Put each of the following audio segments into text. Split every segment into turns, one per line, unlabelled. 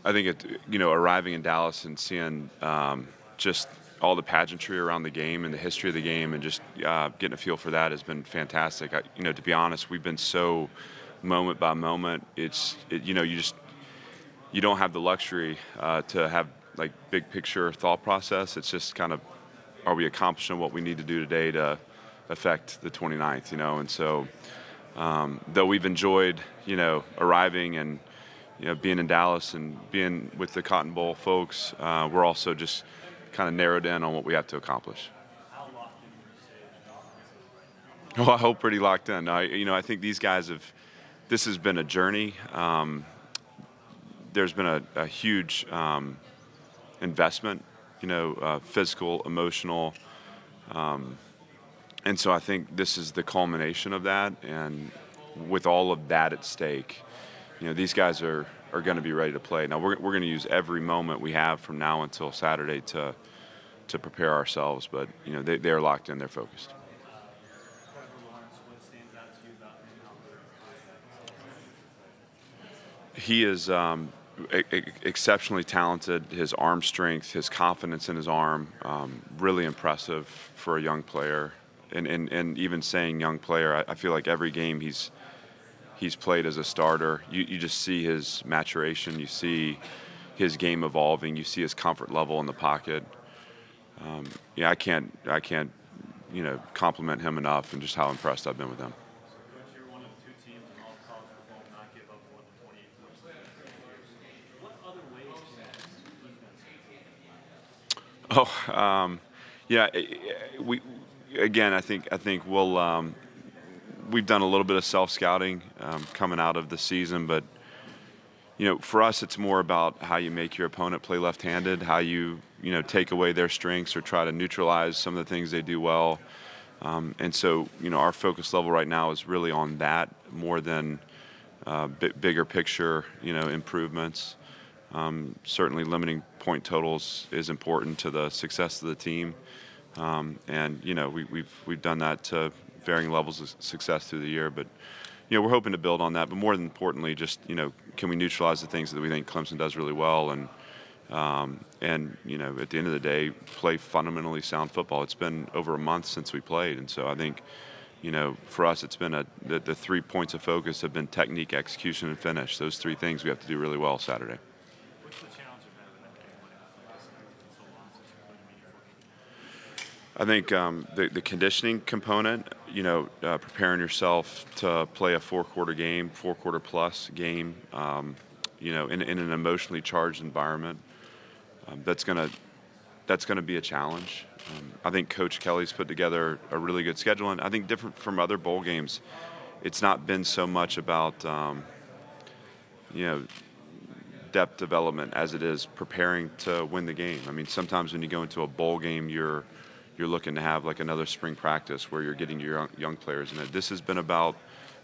I think arriving in Dallas and seeing just all the pageantry around the game and the history of the game, and just getting a feel for that has been fantastic. To be honest, we've been so moment by moment. You don't have the luxury to have like big picture thought process. It's just kind of, are we accomplishing what we need to do today to affect the 29th? And so though we've enjoyed arriving and being in Dallas and being with the Cotton Bowl folks, we're also just kind of narrowed in on what we have to accomplish. Well, I hope pretty locked in. I think these guys this has been a journey. There's been a huge investment, physical, emotional, and so I think this is the culmination of that. And with all of that at stake, these guys are going to be ready to play. Now we're going to use every moment we have from now until Saturday to prepare ourselves. But they are locked in. They're focused. He is exceptionally talented. His arm strength, his confidence in his arm, really impressive for a young player. And even saying young player, I feel like every game he's played as a starter, you just see his maturation. You see his game evolving. You see his comfort level in the pocket. I can't compliment him enough, and just how impressed I've been with him. Yeah. I think we've done a little bit of self-scouting coming out of the season, but for us, it's more about how you make your opponent play left-handed, how you take away their strengths or try to neutralize some of the things they do well. And so our focus level right now is really on that more than bigger picture improvements. Certainly limiting point totals is important to the success of the team. And we've done that to varying levels of success through the year, but we're hoping to build on that. But more than importantly, just can we neutralize the things that we think Clemson does really well, and at the end of the day, play fundamentally sound football. It's been over a month since we played, and so I think for us, it's been the 3 points of focus have been technique, execution, and finish. Those 3 things we have to do really well Saturday. I think the conditioning component, preparing yourself to play a 4-quarter game, 4-quarter plus game, in an emotionally charged environment, that's gonna be a challenge. I think Coach Kelly's put together a really good schedule, and I think different from other bowl games, it's not been so much about depth development as it is preparing to win the game. I mean, sometimes when you go into a bowl game, you're looking to have like another spring practice where you're getting your young players in it. This has been about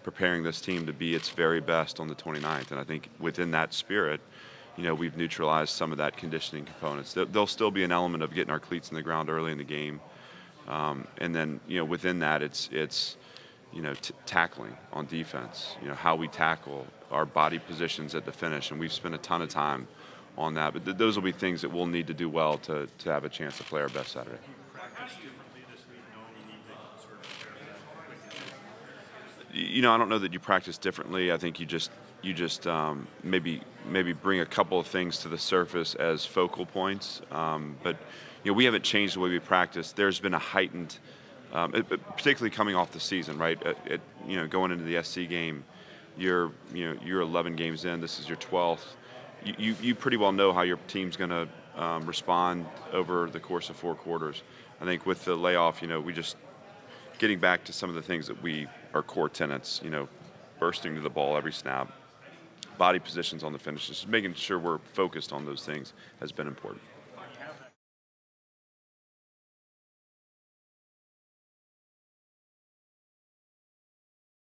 preparing this team to be its very best on the 29th. And I think within that spirit, we've neutralized some of that conditioning components. There'll still be an element of getting our cleats in the ground early in the game. And then, within that, it's tackling on defense, how we tackle our body positions at the finish. And we've spent a ton of time on that. But those will be things that we'll need to do well to have a chance to play our best Saturday. I don't know that you practice differently. I think you just maybe bring a couple of things to the surface as focal points. But we haven't changed the way we practice. There's been a heightened, particularly coming off the season, right? Going into the SC game, you're 11 games in. This is your 12th. You pretty well know how your team's going to respond over the course of 4 quarters. I think with the layoff, we just getting back to some of the things that are core tenets, bursting to the ball every snap, body positions on the finishes, just making sure we're focused on those things has been important.